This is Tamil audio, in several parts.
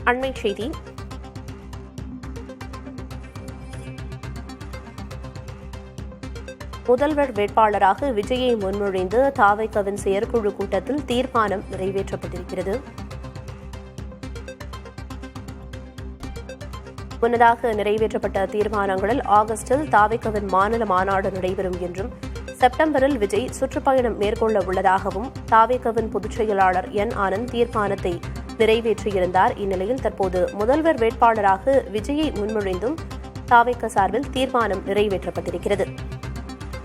அண்மைச் செய்தி. முதல்வர் வேட்பாளராக விஜயை முன்மொழிந்து தாவேகாவின் செயற்குழு கூட்டத்தில் தீர்மானம் நிறைவேற்றப்பட்டிருக்கிறது. முன்னதாக நிறைவேற்றப்பட்ட தீர்மானங்களில் ஆகஸ்டில் தாவேகாவின் மாநில மாநாடு நடைபெறும் என்றும், செப்டம்பரில் விஜய் சுற்றுப்பயணம் மேற்கொள்ள உள்ளதாகவும் தாவேகாவின் பொதுச் செயலாளர் என் ஆனந்த் தீர்மானத்தை நிறைவேற்றியிருந்தார். இந்நிலையில் தற்போது முதல்வர் வேட்பாளராக விஜயை முன்மொழிந்தும் தாவேகா சார்பில் தீர்மானம் நிறைவேற்றப்பட்டிருக்கிறது.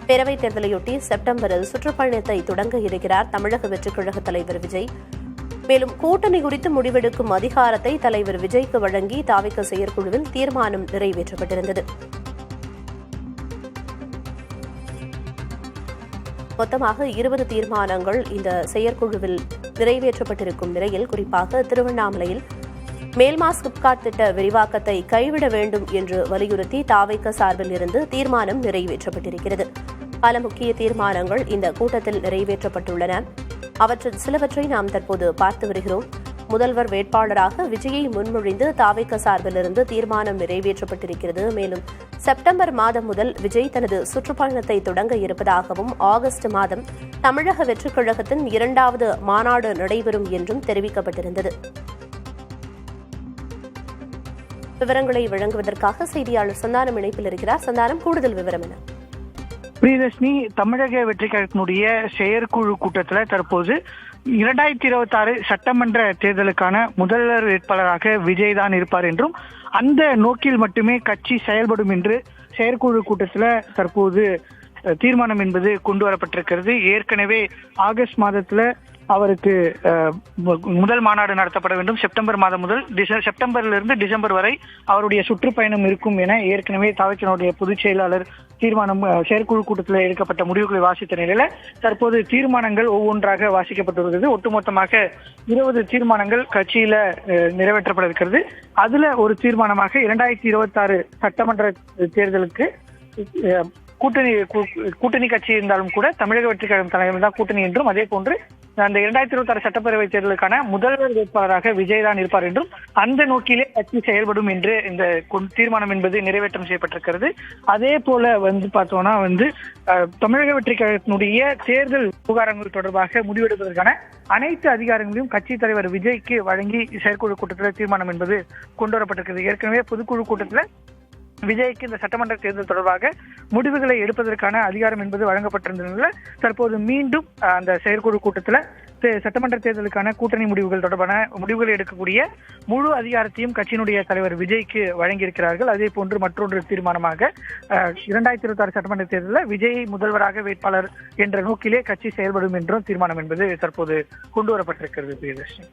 பேரவைத் தேர்தலையொட்டி செப்டம்பரில் சுற்றுப்பயணத்தை தொடங்க இருக்கிறார் தமிழக வெற்றிக் கழக தலைவர் விஜய். மேலும் கூட்டணி குறித்து முடிவெடுக்கும் அதிகாரத்தை தலைவர் விஜய்க்கு வழங்கி தாவேகா செயற்குழுவில் தீர்மானம் நிறைவேற்றப்பட்டிருந்தது. மொத்தமாக 20 தீர்மானங்கள் இந்த செயற்குழுவில் நிறைவேற்றப்பட்டிருக்கும் நிலையில், குறிப்பாக திருவண்ணாமலையில் மேல்மாஸ் சிப்காட் திட்ட விரிவாக்கத்தை கைவிட வேண்டும் என்று வலியுறுத்தி தாவேகா சார்பில் இருந்து தீர்மானம் நிறைவேற்றப்பட்டிருக்கிறது. பல முக்கிய தீர்மானங்கள் இந்த கூட்டத்தில் நிறைவேற்றப்பட்டுள்ளன. அவற்றில் சிலவற்றை நாம் தற்போது பார்த்து வருகிறோம். முதல்வர் வேட்பாளராக விஜயை முன்மொழிந்து தாவேகா சார்பில் இருந்து தீர்மானம் நிறைவேற்றப்பட்டிருக்கிறது. மேலும் செப்டம்பர் மாதம் முதல் விஜய் தனது சுற்றுப்பயணத்தை தொடங்க இருப்பதாகவும், ஆகஸ்ட் மாதம் தமிழக வெற்றிக் கழகத்தின் 2வது மாநாடு நடைபெறும் என்றும் தெரிவிக்கப்பட்டிருந்தது. விவரங்களை வழங்குவதற்காக செய்தியாளர் சந்தானம் இணைப்பில் இருக்கிறார். சந்தானம், கூடுதல் விவரம் என்ன? பிரியதர்ஷினி, தமிழக வெற்றி கழகத்தினுடைய செயற்குழு கூட்டத்தில் தற்போது 2026 சட்டமன்ற தேர்தலுக்கான முதல்வர் வேட்பாளராக விஜய் தான் இருப்பார் என்றும், அந்த நோக்கில் மட்டுமே கட்சி செயல்படும் என்று செயற்குழு கூட்டத்தில் தற்போது தீர்மானம் என்பது கொண்டு வரப்பட்டிருக்கிறது. ஏற்கனவே ஆகஸ்ட் மாதத்துல அவருக்கு முதல் மாநாடு நடத்தப்பட வேண்டும். செப்டம்பர் மாதம் முதல் செப்டம்பரிலிருந்து டிசம்பர் வரை அவருடைய சுற்றுப்பயணம் இருக்கும் என ஏற்கனவே தாவேகாவுடைய பொதுச் செயலாளர் தீர்மானம் செயற்குழு கூட்டத்தில் எடுக்கப்பட்ட முடிவுகளை வாசித்த நிலையில தற்போது தீர்மானங்கள் ஒவ்வொன்றாக வாசிக்கப்பட்டு வருகிறது. ஒட்டுமொத்தமாக 20 தீர்மானங்கள் கட்சியில நிறைவேற்றப்பட இருக்கிறது. அதுல ஒரு தீர்மானமாக 2026 சட்டமன்ற தேர்தலுக்கு கூட்டணி கட்சி இருந்தாலும் கூட தமிழக வெற்றி கழகம் தலைமையில் தான் கூட்டணி என்றும், அதே போன்று அந்த 2026 சட்டப்பேரவை தேர்தலுக்கான முதல்வர் வேட்பாளராக விஜய் தான் இருப்பார் என்றும், அந்த நோக்கிலே கட்சி செயல்படும் என்று இந்த தீர்மானம் என்பது நிறைவேற்றம் செய்யப்பட்டிருக்கிறது. அதே போல பார்த்தோம்னா தமிழக வெற்றி கழகத்தினுடைய தேர்தல் விவகாரங்கள் தொடர்பாக முடிவெடுப்பதற்கான அனைத்து அதிகாரங்களையும் கட்சி தலைவர் விஜய்க்கு வழங்கி செயற்குழு கூட்டத்தில் தீர்மானம் என்பது கொண்டு வரப்பட்டிருக்கிறது. ஏற்கனவே பொதுக்குழு கூட்டத்தில் விஜய்க்கு இந்த சட்டமன்ற தேர்தல் தொடர்பாக முடிவுகளை எடுப்பதற்கான அதிகாரம் என்பது வழங்கப்பட்டிருந்ததுல தற்போது மீண்டும் அந்த செயற்குழு கூட்டத்தில் சட்டமன்ற தேர்தலுக்கான கூட்டணி முடிவுகள் தொடர்பான முடிவுகளை எடுக்கக்கூடிய முழு அதிகாரத்தையும் கட்சியினுடைய தலைவர் விஜய்க்கு வழங்கியிருக்கிறார்கள். அதே போன்று மற்றொரு தீர்மானமாக 2026 சட்டமன்ற தேர்தலில் விஜய் முதல்வராக வேட்பாளர் என்ற நோக்கிலே கட்சி செயல்படும் என்றும் தீர்மானம் என்பது தற்போது கொண்டு வரப்பட்டிருக்கிறது. பிரியதர்ஷினி,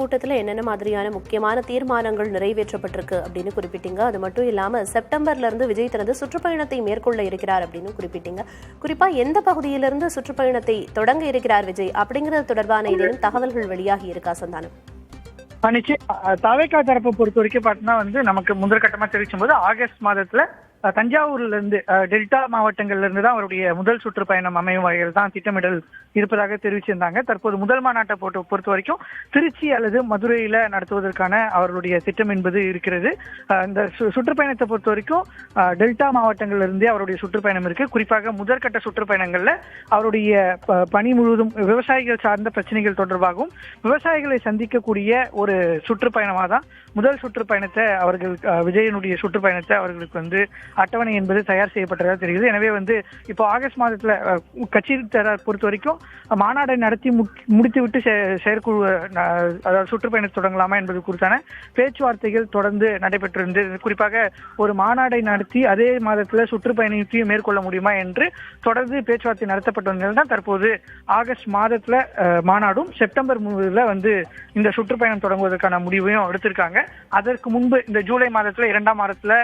கூட்டத்தில் என்னென்ன மாதிரியான முக்கியமான தீர்மானங்கள் நிறைவேற்றப்பட்டிருக்கு அப்படின்னு குறிப்பிட்டீங்க. அது மட்டும் இல்லாம செப்டம்பர்ல இருந்து விஜய் தனது சுற்றுப்பயணத்தை மேற்கொள்ள இருக்கிறார் அப்படின்னு குறிப்பிட்டீங்க. குறிப்பா எந்த பகுதியிலிருந்து சுற்றுப்பயணத்தை தொடங்க இருக்கிறார் விஜய் அப்படிங்கிறது தொடர்பான ஏதேனும் தகவல்கள் வெளியாகி இருக்கா சந்தானம்? நிச்சயம் தாவேகா தரப்பை பொறுத்த வரைக்கும் பார்த்தோம்னா நமக்கு முதற்கட்டமா தெரிவிக்கும் போது ஆகஸ்ட் மாதத்துல தஞ்சாவூர்ல இருந்து டெல்டா மாவட்டங்கள்ல இருந்து தான் அவருடைய முதல் சுற்றுப்பயணம் அமையும் வகையில் தான் திட்டமிடல் இருப்பதாக தெரிவிச்சிருந்தாங்க. தற்போது முதல் மாநாட்டை பொறுத்த வரைக்கும் திருச்சி அல்லது மதுரையில நடத்துவதற்கான அவர்களுடைய திட்டம் என்பது இருக்கிறது. இந்த சுற்றுப்பயணத்தை பொறுத்த வரைக்கும் டெல்டா மாவட்டங்கள்ல இருந்தே அவருடைய சுற்றுப்பயணம் இருக்கு. குறிப்பாக முதற்கட்ட சுற்றுப்பயணங்கள்ல அவருடைய பணி முழுவதும் விவசாயிகள் சார்ந்த பிரச்சனைகள் தொடர்பாகவும் விவசாயிகளை சந்திக்கக்கூடிய ஒரு சுற்றுப்பயணமா தான் முதல் சுற்றுப்பயணத்தை அவர்கள் விஜயனுடைய சுற்றுப்பயணத்தை அவர்களுக்கு அட்டவணை என்பது தயார் செய்யப்பட்டதாக தெரிகிறது. எனவே இப்போ ஆகஸ்ட் மாதத்துல கட்சி பொறுத்த வரைக்கும் மாநாடை நடத்தி முடித்துவிட்டு செயற்குழு அதாவது சுற்றுப்பயணத்தை தொடங்கலாமா என்பது குறித்தான பேச்சுவார்த்தைகள் தொடர்ந்து நடைபெற்றிருந்தது. குறிப்பாக ஒரு மாநாடை நடத்தி அதே மாதத்துல சுற்றுப்பயணத்தையும் மேற்கொள்ள முடியுமா என்று தொடர்ந்து பேச்சுவார்த்தை நடத்தப்பட்ட நிலையில் தான் தற்போது ஆகஸ்ட் மாதத்துல மாநாடும் செப்டம்பர் இந்த சுற்றுப்பயணம் தொடங்குவதற்கான முடிவையும் எடுத்திருக்காங்க. அதற்கு முன்பு இந்த ஜூலை மாதத்துல 2ஆம் வாரத்துல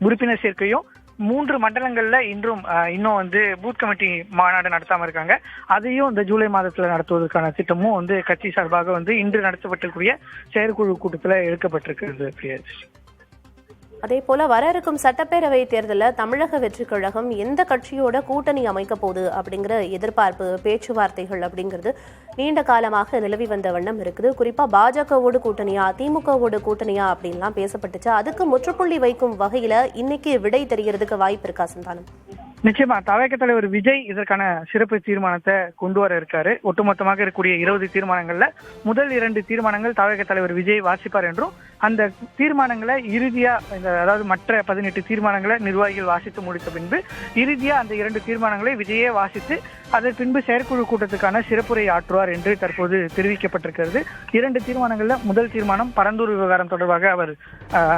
உறுப்பினர் சேர்க்கையும் 3 மண்டலங்கள்ல இன்னும் பூத் கமிட்டி மாநாடு நடத்தாம இருக்காங்க. அதையும் இந்த ஜூலை மாதத்துல நடத்துவதற்கான திட்டமும் கட்சி சார்பாக இன்று நடத்தப்பட்டிருக்கூடிய செயற்குழு கூட்டத்துல எடுக்கப்பட்டிருக்கிறது. அதே போல வர இருக்கும் சட்டப்பேரவை தேர்தலில் தமிழக வெற்றி கழகம் எந்த கட்சியோட கூட்டணி அமைக்க போகுது அப்படிங்கிற எதிர்பார்ப்பு, பேச்சுவார்த்தைகள் அப்படிங்கிறது நீண்ட காலமாக நிலவி வந்த வண்ணம் இருக்குது. குறிப்பா பாஜகவோடு கூட்டணியா, திமுகவோடு கூட்டணியா அப்படின்லாம் பேசப்பட்டுச்சு. அதுக்கு முற்றுப்புள்ளி வைக்கும் வகையில இன்னைக்கு விடை தெரியறதுக்கு வாய்ப்பு இருக்கா சந்தானம்? நிச்சயமா தவேக தலைவர் விஜய் இதற்கான சிறப்பு தீர்மானத்தை கொண்டு வர இருக்காரு. ஒட்டுமொத்தமாக இருக்கக்கூடிய 20 தீர்மானங்கள்ல முதல் 2 தீர்மானங்கள் தவேக தலைவர் விஜய் வாசிப்பார் என்றும், அந்த தீர்மானங்களை இறுதியா அதாவது மற்ற 18 தீர்மானங்களை நிர்வாகிகள் வாசித்து முடித்த பின்பு இறுதியா அந்த 2 தீர்மானங்களை விஜயே வாசித்து அதன் பின்பு செயற்குழு கூட்டத்துக்கான சிறப்புரை ஆற்றுவார் என்று தற்போது தெரிவிக்கப்பட்டிருக்கிறது. 2 தீர்மானங்கள்ல முதல் தீர்மானம் பரந்தூர் விவகாரம் தொடர்பாக அவர்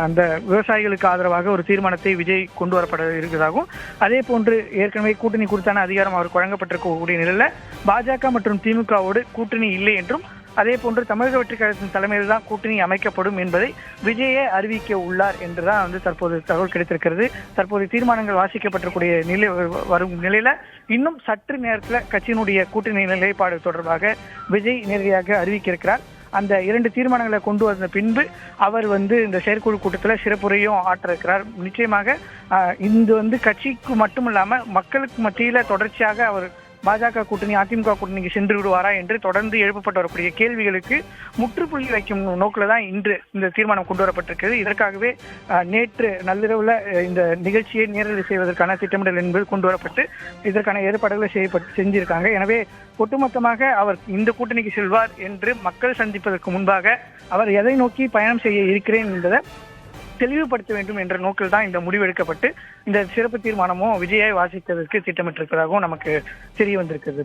அந்த விவசாயிகளுக்கு ஆதரவாக ஒரு தீர்மானத்தை விஜய் கொண்டு வரப்பட இருக்கிறதாகவும், அதே போன்று ஏற்கனவே கூட்டணி குறித்தான அதிகாரம் அவருக்கு வழங்கப்பட்டிருக்கக்கூடிய நிலையில பாஜக மற்றும் திமுகவோடு கூட்டணி இல்லை என்றும், அதே போன்று தமிழக வெற்றி கழகத்தின் தலைமையில் தான் கூட்டணி அமைக்கப்படும் என்பதை விஜயே அறிவிக்க உள்ளார் என்றுதான் தற்போது தகவல் கிடைத்திருக்கிறது. தற்போது தீர்மானங்கள் வாசிக்கப்பட்டிருக்கூடிய நிலை வரும் நிலையில இன்னும் சற்று நேரத்துல கட்சியினுடைய கூட்டணி நிலைப்பாடு தொடர்பாக விஜய் நேரடியாக அறிவிக்க இருக்கிறார். அந்த 2 தீர்மானங்களை கொண்டு வந்த பின்பு அவர் இந்த செயற்குழு கூட்டத்தில் சிறப்புரையும் ஆற்ற இருக்கிறார். நிச்சயமாக இது கட்சிக்கு மட்டும் இல்லாம மக்களுக்கு மத்தியில தொடர்ச்சியாக அவர் பாஜக கூட்டணி, அதிமுக கூட்டணிக்கு சென்று விடுவாரா என்று தொடர்ந்து எழுப்பப்பட்டு வரக்கூடிய கேள்விகளுக்கு முற்றுப்புள்ளி வைக்கும் நோக்கில தான் இன்று இந்த தீர்மானம் கொண்டு வரப்பட்டிருக்கிறது. இதற்காகவே நேற்று நள்ளிரவுல இந்த நிகழ்ச்சியை நேரடி செய்வதற்கான திட்டமிடல் என்பது கொண்டு வரப்பட்டு இதற்கான ஏற்பாடுகளை செஞ்சிருக்காங்க. எனவே ஒட்டுமொத்தமாக அவர் இந்த கூட்டணிக்கு செல்வார் என்று மக்கள் சந்திப்பதற்கு முன்பாக அவர் எதை நோக்கி பயணம் செய்ய இருக்கிறேன் என்பதை தெளிவுபடுத்த வேண்டும் என்ற நோக்கில் தான் இந்த முடிவு எடுக்கப்பட்டு இந்த சிறப்பு தீர்மானமும் விஜயை வாசித்ததற்கு திட்டமிட்டிருப்பதாகவும் நமக்கு தெரிய வந்திருக்கிறது.